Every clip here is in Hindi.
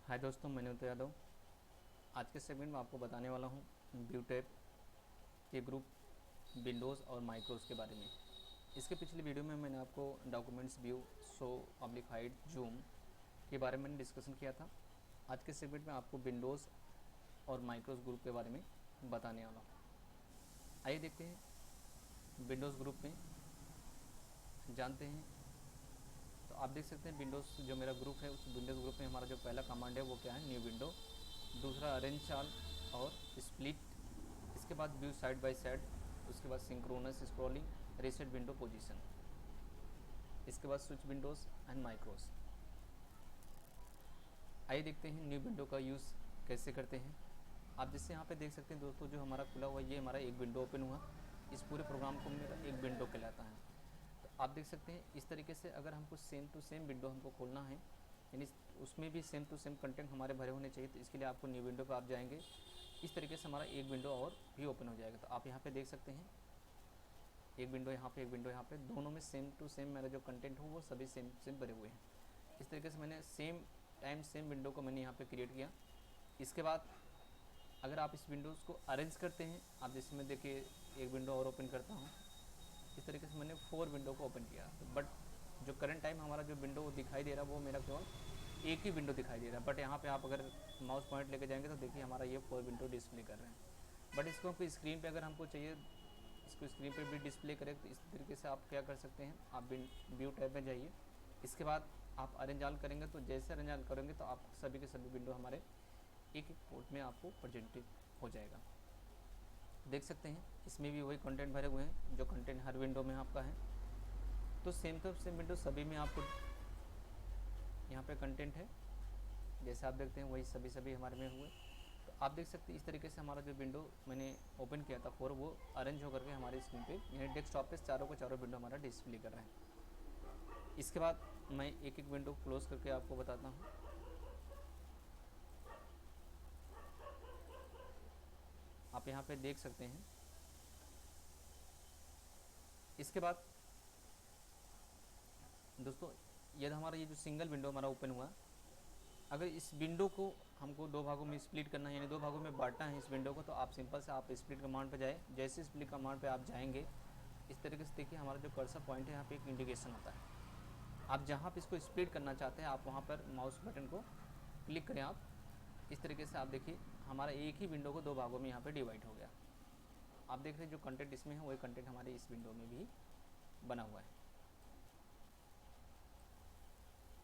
हाय दोस्तों, मैं नीतू यादव। आज के सेगमेंट में आपको बताने वाला हूँ व्यू टैब के ग्रुप विंडोज़ और माइक्रोज़ के बारे में। इसके पिछले वीडियो में मैंने आपको documents view, show, public hide, zoom के बारे में डिस्कशन किया था। आज के सेगमेंट में आपको विंडोज़ और माइक्रोज़ ग्रुप के बारे में बताने वाला हूँ। आइए देखते हैं विंडोज़ ग्रुप में जानते हैं। तो आप देख सकते हैं विंडोज़ जो मेरा ग्रुप है, उस विंडोज़ ग्रुप में हमारा जो पहला कमांड है वो क्या है, न्यू विंडो। दूसरा अरेंज चाल और स्प्लिट। इसके बाद व्यू साइड बाय साइड। उसके बाद synchronous scrolling, reset window position. इसके बाद स्विच विंडोज़ एंड माइक्रोस। आइए देखते हैं न्यू विंडो का यूज़ कैसे करते हैं। आप जिससे यहाँ पे देख सकते हैं दोस्तों, जो हमारा खुला हुआ ये हमारा एक विंडो ओपन हुआ। इस पूरे प्रोग्राम को मेरा एक विंडो कहलाता है। तो आप देख सकते हैं इस तरीके से अगर हमको सेम टू सेम विंडो हमको खोलना है, यानी उसमें भी सेम टू सेम कंटेंट हमारे भरे होने चाहिए, तो इसके लिए आपको न्यू विंडो पर आप जाएंगे। इस तरीके से हमारा एक विंडो और भी ओपन हो जाएगा। तो आप यहाँ पे देख सकते हैं एक विंडो यहाँ पे, एक विंडो यहाँ पे, दोनों में सेम टू सेम मेरा जो कंटेंट हो वो सभी सेम सेम भरे हुए हैं। इस तरीके से मैंने सेम टाइम सेम विंडो को मैंने यहाँ पे क्रिएट किया। इसके बाद अगर आप इस विंडोज़ को अरेंज करते हैं, आप जैसे मैं देखिए एक विंडो और ओपन करता हूँ। इस तरीके से मैंने 4 विंडो को ओपन किया। तो बट जो करंट टाइम हमारा जो विंडो दिखाई दे रहा है वो मेरा केवल एक ही विंडो दिखाई दे रहा है। बट यहाँ पे आप अगर माउस पॉइंट लेके जाएंगे तो देखिए हमारा ये 4 विंडो डिस्प्ले कर रहे हैं। बट इसको हमको स्क्रीन पे अगर हमको चाहिए, इसको स्क्रीन पे भी डिस्प्ले करें, तो इस तरीके से आप क्या कर सकते हैं, आप व्यू टैब में जाइए। इसके बाद आप अरेंज ऑल करेंगे, तो जैसे अरेंज ऑल करेंगे तो आप सभी के सभी विंडो हमारे एक एक पोर्ट में आपको प्रेजेंटेड हो जाएगा। देख सकते हैं इसमें भी वही कंटेंट भरे हुए हैं जो कंटेंट हर विंडो में आपका है। तो सेम टू सेम विंडो सभी में आपको यहाँ पे कंटेंट है, जैसे आप देखते हैं वही सभी हमारे में हुए। तो आप देख सकते हैं इस तरीके से हमारा जो विंडो मैंने ओपन किया था 4, वो अरेंज होकर के हमारी स्क्रीन पे यानी डेस्कटॉप पे चारों को चारों विंडो हमारा डिस्प्ले कर रहे हैं। इसके बाद मैं एक एक विंडो क्लोज करके आपको बताता हूँ। आप यहाँ पे देख सकते हैं। इसके बाद दोस्तों, यदि हमारा ये जो सिंगल विंडो हमारा ओपन हुआ, अगर इस विंडो को हमको दो भागों में स्प्लिट करना है, यानी दो भागों में बांटना है इस विंडो को, तो आप सिंपल से आप स्प्लिट कमांड पर जाए। जैसे स्प्लिट कमांड पर आप जाएंगे, इस तरीके से देखिए हमारा जो कर्सर पॉइंट है यहाँ पे एक इंडिकेशन होता है। आप जहाँ पे इसको स्प्लिट करना चाहते हैं, आप वहाँ पर माउस बटन को क्लिक करें। आप इस तरीके से आप देखिए हमारा एक ही विंडो को दो भागों में यहाँ पे डिवाइड हो गया। आप देख रहे हैं जो कंटेंट इसमें है वही कंटेंट हमारे इस विंडो में भी बना हुआ है।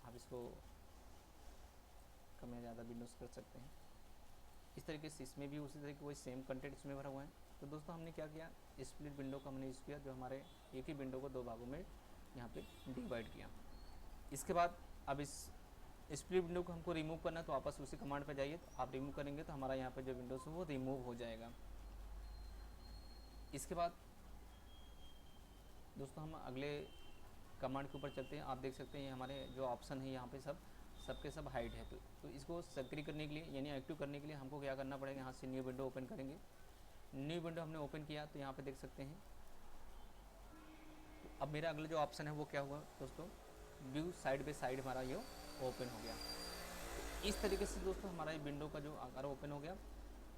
आप इसको कम या ज़्यादा विंडोज़ कर सकते हैं। इस तरीके से इसमें भी उसी तरीके वही सेम कंटेंट इसमें भरा हुआ है। तो दोस्तों हमने क्या किया, स्प्लिट विंडो का हमने यूज़ किया, जो हमारे एक ही विंडो को दो भागों में यहाँ पे डिवाइड किया। इसके बाद अब इस स्प्लिट विंडो को हमको रिमूव करना है, तो वापस उसी कमांड पर जाइए। तो आप रिमूव करेंगे तो हमारा यहाँ पे जो विंडोज़ है वो रिमूव हो जाएगा। इसके बाद दोस्तों हम अगले कमांड के ऊपर चलते हैं। आप देख सकते हैं हमारे जो ऑप्शन है यहाँ पे सबके सब हाइड है। तो इसको सक्रिय करने के लिए यानी एक्टिव करने के लिए हमको क्या करना पड़ेगा, यहाँ से न्यू विंडो ओपन करेंगे। न्यू विंडो हमने ओपन किया तो यहाँ पे देख सकते हैं। तो अब मेरा अगला जो ऑप्शन है वो क्या हुआ दोस्तों, व्यू साइड बाय साइड हमारा ये ओपन हो गया। तो इस तरीके से दोस्तों हमारा ये विंडो का जो आकार ओपन हो गया।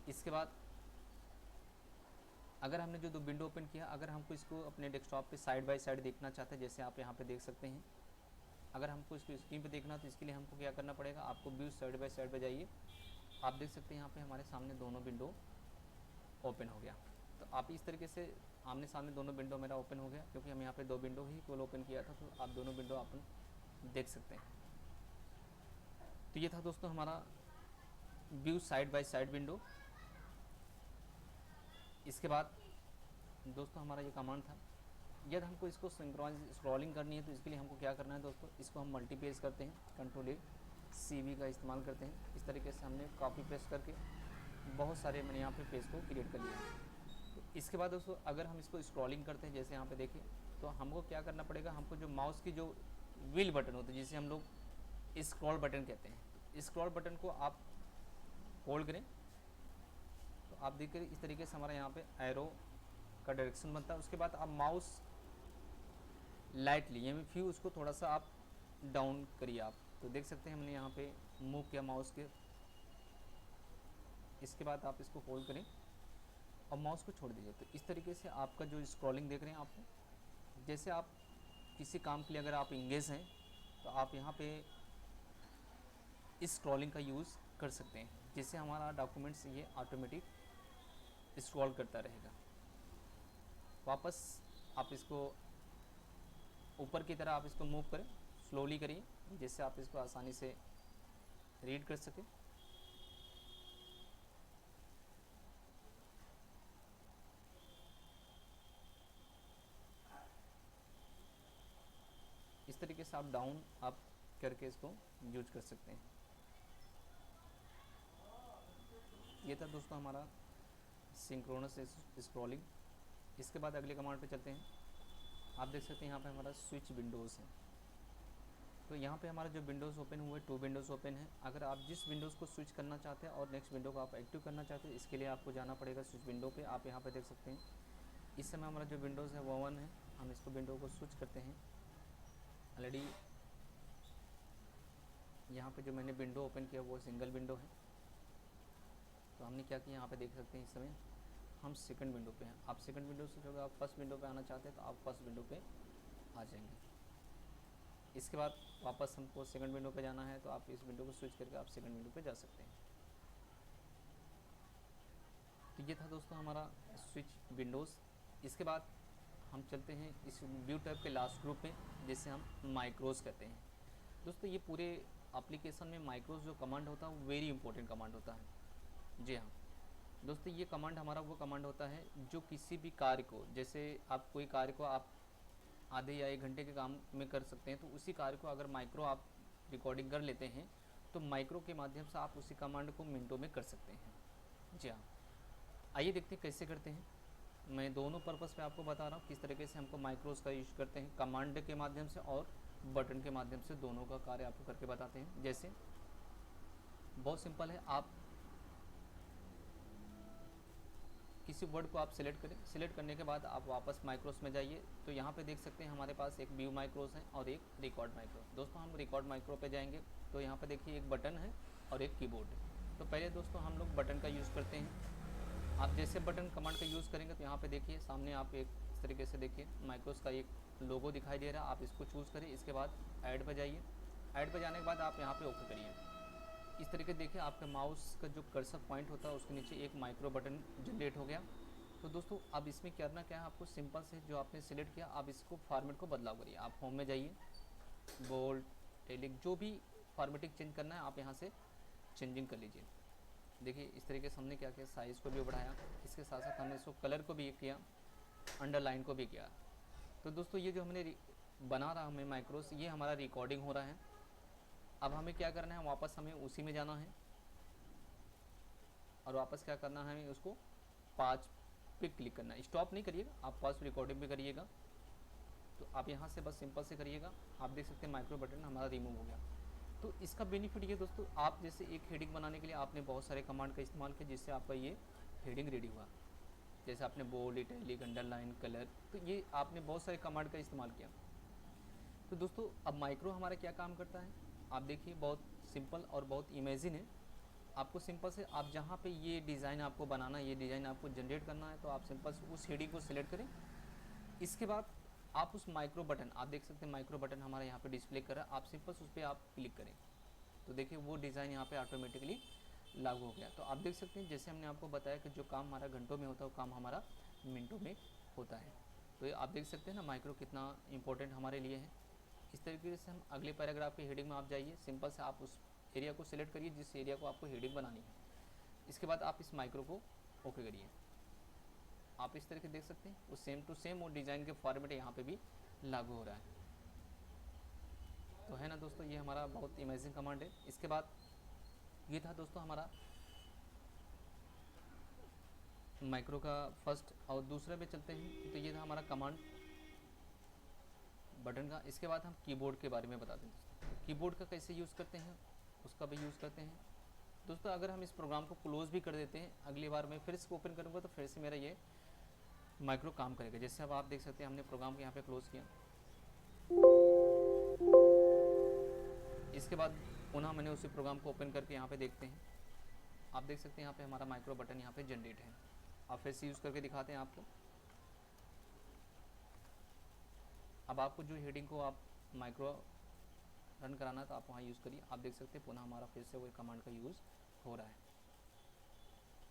इसके बाद अगर हमने जो दो विंडो ओपन किया, अगर हमको इसको अपने डेस्कटॉप पे साइड बाय साइड देखना चाहते हैं, जैसे आप यहाँ पे देख सकते हैं, अगर हमको इसको स्क्रीन पे देखना तो इसके लिए हमको क्या करना पड़ेगा, आपको व्यू साइड बाय साइड पे जाइए। आप देख सकते हैं यहाँ पे हमारे सामने दोनों विंडो ओपन हो गया। तो आप इस तरीके से आमने सामने दोनों विंडो मेरा ओपन हो गया, क्योंकि हम यहाँ पे दो विंडो ही केवल ओपन किया था। तो आप दोनों विंडो आप देख सकते हैं। तो ये था दोस्तों हमारा view side by side window. इसके बाद दोस्तों हमारा ये कमांड था, यदि हमको इसको सिंक्रोनाइज स्क्रॉलिंग करनी है तो इसके लिए हमको क्या करना है दोस्तों, इसको हम मल्टी पेज करते हैं, Ctrl+A+CV का इस्तेमाल करते हैं। इस तरीके से हमने कॉपी पेस्ट करके बहुत सारे मैंने यहाँ पे पेज को क्रिएट कर लिया। तो इसके बाद दोस्तों अगर हम इसको स्क्रॉलिंग करते हैं, जैसे यहाँ पे देखिए, तो हमको क्या करना पड़ेगा, हमको जो माउस की जो व्हील बटन होती है, जिसे हम लोग स्क्रॉल बटन कहते हैं, तो स्क्रॉल बटन को आप होल्ड करें। तो आप देखिए इस तरीके से हमारा यहाँ पे एरो का डायरेक्शन बनता है। उसके बाद आप माउस लाइटली यानी फ्यू उसको थोड़ा सा आप डाउन करिए आप। तो देख सकते हैं हमने यहाँ पे मूव किया माउस के, इसके बाद आप इसको होल्ड करें और माउस को छोड़ दीजिए। तो इस तरीके से आपका जो स्क्रॉलिंग देख रहे हैं आप, जैसे आप किसी काम के लिए अगर आप इंगेज हैं तो आप यहाँ पे इस स्क्रॉलिंग का यूज़ कर सकते हैं, जिससे हमारा डॉक्यूमेंट्स ये ऑटोमेटिक स्क्रॉल करता रहेगा। वापस आप इसको ऊपर की तरह आप इसको मूव करें, स्लोली करिए, जिससे आप इसको आसानी से रीड कर सकें। इस तरीके से आप डाउन अप करके इसको यूज कर सकते हैं। ये था दोस्तों हमारा सिंक्रोनस स्क्रॉलिंग। इसके बाद अगले कमांड पे चलते हैं। आप देख सकते हैं यहाँ पे हमारा स्विच विंडोज़ है। तो यहाँ पे हमारा जो विंडोज़ ओपन हुए 2 विंडोज़ ओपन है। अगर आप जिस विंडोज़ को स्विच करना चाहते हैं और नेक्स्ट विंडो को आप एक्टिव करना चाहते हैं, इसके लिए आपको जाना पड़ेगा स्विच विंडो पे। आप यहाँ पे देख सकते हैं इस समय हमारा जो विंडोज़ है वो 1 है। हम इसको विंडो को स्विच करते हैं। ऑलरेडी यहाँ पे जो मैंने विंडो ओपन किया वो सिंगल विंडो है। तो हमने क्या किया, यहाँ पे देख सकते हैं इस समय हम सेकंड विंडो पे हैं। आप सेकंड विंडो से जो आप फर्स्ट विंडो पे आना चाहते हैं तो आप फर्स्ट विंडो पे आ जाएंगे। इसके बाद वापस हमको सेकंड विंडो पे जाना है तो आप इस विंडो को स्विच करके आप सेकंड विंडो पे जा सकते हैं। तो ये था दोस्तों हमारा स्विच विंडोज़। इसके बाद हम चलते हैं इस व्यू टैब के लास्ट ग्रुप में, जिसे हम माइक्रोज कहते हैं। दोस्तों ये पूरे एप्लीकेशन में माइक्रोज जो कमांड होता है वो वेरी इंपॉर्टेंट कमांड होता है। जी हाँ दोस्तों, ये कमांड हमारा वो कमांड होता है जो किसी भी कार्य को, जैसे आप कोई कार्य को आप आधे या 1 घंटे के काम में कर सकते हैं, तो उसी कार्य को अगर माइक्रो आप रिकॉर्डिंग कर लेते हैं तो माइक्रो के माध्यम से आप उसी कमांड को मिनटों में कर सकते हैं। जी हाँ, आइए देखते हैं कैसे करते हैं। मैं दोनों पर्पज़ पे आपको बता रहा हूँ किस तरीके से हमको माइक्रोज का यूज करते हैं, कमांड के माध्यम से और बटन के माध्यम से, दोनों का कार्य आपको करके बताते हैं। जैसे बहुत सिंपल है, आप किसी वर्ड को आप सिलेक्ट करें, सिलेक्ट करने के बाद आप वापस माइक्रोस में जाइए। तो यहाँ पे देख सकते हैं हमारे पास एक व्यू माइक्रोस है और एक रिकॉर्ड माइक्रो। दोस्तों हम रिकॉर्ड माइक्रो पे जाएंगे तो यहाँ पे देखिए एक बटन है और एक कीबोर्ड है। तो पहले दोस्तों हम लोग बटन का यूज़ करते हैं। आप जैसे बटन कमांड का यूज़ करेंगे तो यहाँ पे देखिए सामने आप एक इस तरीके से देखिए माइक्रोस का एक लोगो दिखाई दे रहा है। आप इसको चूज़ करिए। इसके बाद ऐड पर जाइए। ऐड पर जाने के बाद आप यहाँ पे ओके करिए। इस तरीके देखिए आपके माउस का जो कर्सर पॉइंट होता है उसके नीचे एक माइक्रो बटन जनरेट हो गया। तो दोस्तों अब इसमें करना क्या है, आपको सिंपल से जो आपने सिलेक्ट किया आप इसको फॉर्मेट को बदलाव करिए। आप होम में जाइए, बोल्ड, इटैलिक, जो भी फॉर्मेटिंग चेंज करना है आप यहाँ से चेंजिंग कर लीजिए। देखिए इस तरीके से हमने क्या किया, साइज़ को भी बढ़ाया, इसके साथ साथ हमने इसको कलर को भी किया, अंडरलाइन को भी किया। तो दोस्तों ये जो हमने बना रहा हमें माइक्रोस, ये हमारा रिकॉर्डिंग हो रहा है। अब हमें क्या करना है, वापस हमें उसी में जाना है और वापस क्या करना है, हमें उसको 5 पे क्लिक करना है। स्टॉप नहीं करिएगा, आप 5 रिकॉर्डिंग भी करिएगा। तो आप यहाँ से बस सिंपल से करिएगा। आप देख सकते हैं माइक्रो बटन हमारा रिमूव हो गया। तो इसका बेनिफिट ये दोस्तों, आप जैसे एक हेडिंग बनाने के लिए आपने बहुत सारे कमांड का इस्तेमाल किया जिससे आपका ये हेडिंग रेडी हुआ। जैसे आपने बोल्ड, इटैलिक, अंडरलाइन, कलर, तो ये आपने बहुत सारे कमांड का इस्तेमाल किया। तो दोस्तों अब माइक्रो हमारा क्या काम करता है, आप देखिए बहुत सिंपल और बहुत इमेजिन है। आपको सिंपल से आप जहाँ पे ये डिज़ाइन आपको बनाना है, ये डिज़ाइन आपको जनरेट करना है, तो आप सिंपल से उस हेडिंग को सिलेक्ट करें। इसके बाद आप उस माइक्रो बटन, आप देख सकते हैं माइक्रो बटन हमारा यहाँ पे डिस्प्ले कर रहा है, आप सिंपल उस पर आप क्लिक करें तो देखिए वो डिज़ाइन यहाँ पे ऑटोमेटिकली लागू हो गया। तो आप देख सकते हैं जैसे हमने आपको बताया कि जो काम हमारा घंटों में होता है वो काम हमारा मिनटों में होता है। तो ये आप देख सकते हैं ना माइक्रो कितना इंपॉर्टेंट हमारे लिए है। इस तरीके से हम अगले पैराग्राफ के हेडिंग में आप जाइए, सिंपल से आप उस एरिया को सिलेक्ट करिए जिस एरिया को आपको हेडिंग बनानी है। इसके बाद आप इस माइक्रो को ओके करिए। आप इस तरीके देख सकते हैं वो सेम टू सेम वो डिज़ाइन के फॉर्मेट यहाँ पे भी लागू हो रहा है। तो है ना दोस्तों, ये हमारा बहुत इमेजिंग कमांड है। इसके बाद ये था दोस्तों हमारा माइक्रो का फर्स्ट, और दूसरे पे चलते हैं। तो ये था हमारा कमांड बटन का। इसके बाद हम कीबोर्ड के बारे में बताते हैं दोस्तों। कीबोर्ड का कैसे यूज़ करते हैं उसका भी यूज़ करते हैं दोस्तों। अगर हम इस प्रोग्राम को क्लोज़ भी कर देते हैं, अगली बार मैं फिर इसको ओपन करूँगा तो फिर से मेरा ये माइक्रो काम करेगा। जैसे अब आप देख सकते हैं हमने प्रोग्राम को यहाँ पे क्लोज़ किया। इसके बाद पुनः मैंने उसी प्रोग्राम को ओपन करके यहाँ पे देखते हैं, आप देख सकते हैं यहाँ पे हमारा माइक्रो बटन यहाँ पे जनरेट है। आप फिर से यूज़ करके दिखाते हैं आपको। अब आपको जो हेडिंग को आप माइक्रो रन कराना तो आप वहाँ यूज़ करिए। आप देख सकते हैं पुनः हमारा फिर से वही कमांड का यूज़ हो रहा है।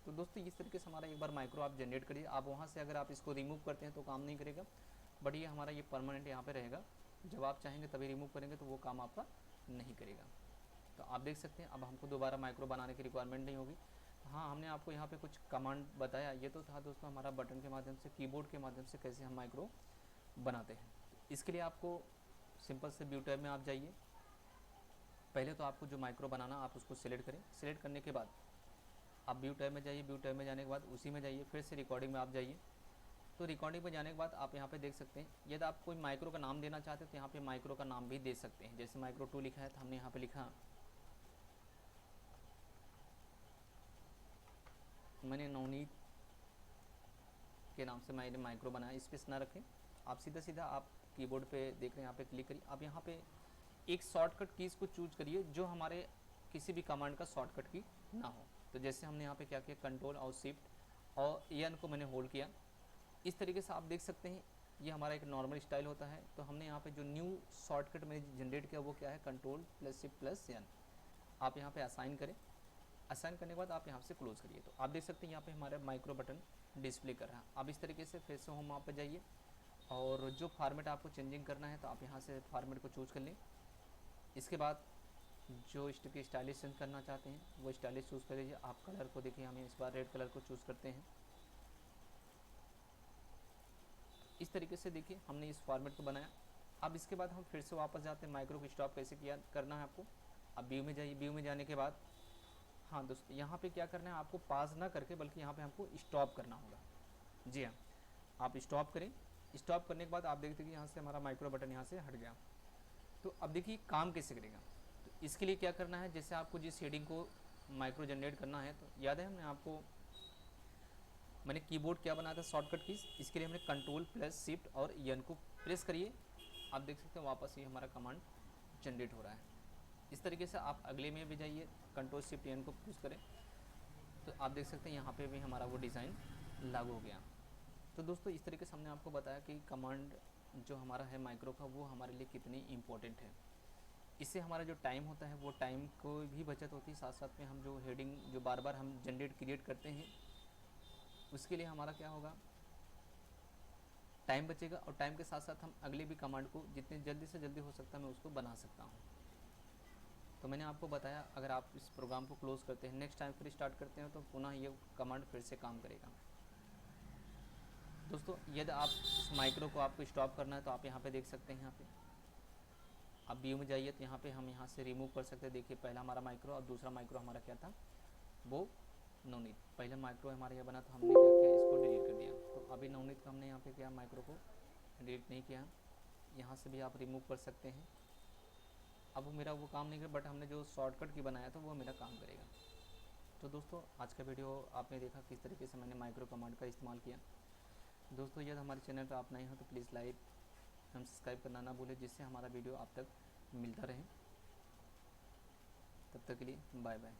तो दोस्तों इस तरीके से हमारा एक बार माइक्रो आप जनरेट करिए। आप वहाँ से अगर आप इसको रिमूव करते हैं तो काम नहीं करेगा, बट ये हमारा ये परमानेंट यहाँ पे रहेगा। जब आप चाहेंगे तभी रिमूव करेंगे तो वो काम आपका नहीं करेगा। तो आप देख सकते हैं अब हमको दोबारा माइक्रो बनाने की रिक्वायरमेंट नहीं होगी। हाँ, हमने आपको यहाँ पे कुछ कमांड बताया, ये तो था दोस्तों हमारा बटन के माध्यम से, कीबोर्ड के माध्यम से कैसे हम माइक्रो बनाते हैं। इसके लिए आपको सिंपल से व्यू टैब में आप जाइए। पहले तो आपको जो माइक्रो बनाना आप उसको सिलेक्ट करें। सिलेक्ट करने के बाद आप व्यू टैब में जाइए। व्यू टैब में जाने के बाद उसी में जाइए, फिर से रिकॉर्डिंग में आप जाइए। तो रिकॉर्डिंग में जाने के बाद आप यहाँ पे देख सकते हैं, यदि आप कोई माइक्रो का नाम देना चाहते हैं तो यहाँ पे माइक्रो का नाम भी दे सकते हैं। जैसे माइक्रो 2 लिखा है तो हमने यहाँ पे लिखा, मैंने नवनीत के नाम से मैंने माइक्रो बनाया। स्पेस ना रखें, आप सीधा सीधा आप कीबोर्ड पे देख रहे हैं, यहाँ पे क्लिक करिए। आप यहाँ पे एक शॉर्टकट कीज़ को चूज करिए जो हमारे किसी भी कमांड का शॉर्टकट की ना हो। तो जैसे हमने यहाँ पे क्या किया, कंट्रोल और शिफ्ट और एन को मैंने होल्ड किया। इस तरीके से आप देख सकते हैं ये हमारा एक नॉर्मल स्टाइल होता है। तो हमने यहाँ पे जो न्यू शॉर्टकट मैंने जनरेट किया वो क्या है, control plus shift plus N. आप यहाँ पे असाइन करें। असाइन करने के बाद आप यहाँ से क्लोज करिए। तो आप देख सकते हैं यहाँ पे हमारा माइक्रो बटन डिस्प्ले कर रहा है। अब इस तरीके से फिर से होम आप पे जाइए और जो फॉर्मेट आपको चेंजिंग करना है तो आप यहाँ से फॉर्मेट को चूज़ कर लें। इसके बाद जो स्टिक स्टाइलिश चेंज करना चाहते हैं वो स्टाइलिश चूज़ कर लीजिए। आप कलर को देखिए, हमें इस बार रेड कलर को चूज़ करते हैं। इस तरीके से देखिए हमने इस फॉर्मेट को बनाया। अब इसके बाद हम फिर से वापस जाते हैं, माइक्रो को स्टॉप कैसे किया करना है आपको। अब व्यू में जाइए। व्यू में जाने के बाद हाँ दोस्तों, यहाँ पे क्या करना है, आपको पास ना करके बल्कि यहाँ पे हमको स्टॉप करना होगा। जी हाँ, आप स्टॉप करें। स्टॉप करने के बाद आप देखते हैं कि यहाँ से हमारा माइक्रो बटन यहाँ से हट गया। तो अब देखिए काम कैसे करेगा। तो इसके लिए क्या करना है, जैसे आपको जिस हेडिंग को माइक्रो जनरेट करना है, तो याद है हमने आपको मैंने कीबोर्ड क्या बनाया था, शॉर्टकट कीज। इसके लिए हमने कंट्रोल प्लस शिफ्ट और एन को प्रेस करिए। आप देख सकते हैं वापस ये हमारा कमांड जनरेट हो रहा है। इस तरीके से आप अगले में भी जाइए, कंट्रोल शिफ्ट एन को पुश करें तो आप देख सकते हैं यहाँ पे भी हमारा वो डिज़ाइन लागू हो गया। तो दोस्तों इस तरीके से हमने आपको बताया कि कमांड जो हमारा है माइक्रो का वो हमारे लिए कितनी इम्पोर्टेंट है। इससे हमारा जो टाइम होता है वो टाइम को भी बचत होती है। साथ साथ में हम जो हेडिंग जो बार बार हम जनरेट क्रिएट करते हैं उसके लिए हमारा क्या होगा, टाइम बचेगा। और टाइम के साथ साथ हम अगले भी कमांड को जितनी जल्दी से जल्दी हो सकता है मैं उसको बना सकता हूँ। तो मैंने आपको बताया अगर आप इस प्रोग्राम को क्लोज़ करते हैं, नेक्स्ट टाइम फिर स्टार्ट करते हैं तो पुनः ये कमांड फिर से काम करेगा। दोस्तों यदि आप इस माइक्रो को आपको स्टॉप करना है तो आप यहाँ पे देख सकते हैं, यहाँ पे आप व्यू में जाइए तो यहाँ पे हम यहाँ से रिमूव कर सकते हैं। देखिए पहला हमारा माइक्रो और दूसरा माइक्रो हमारा क्या था, वो नवनीत। पहले माइक्रो हमारे यहाँ बना तो हमने क्या किया, इसको डिलीट कर दिया। तो अभी नवनीत का हमने यहाँ पे क्या माइक्रो को डिलीट नहीं किया। यहाँ से भी आप रिमूव कर सकते हैं। अब वो मेरा वो काम नहीं कर, बट हमने जो शॉर्टकट की बनाया था वो मेरा काम करेगा। तो दोस्तों आज का वीडियो आपने देखा किस तरीके से मैंने माइक्रो कमांड का इस्तेमाल किया। दोस्तों यदि हमारे चैनल पर आप नए हो तो प्लीज़ लाइक एवं सब्सक्राइब करना ना भूलें, जिससे हमारा वीडियो आप तक मिलता रहे। तब तक के लिए बाय बाय।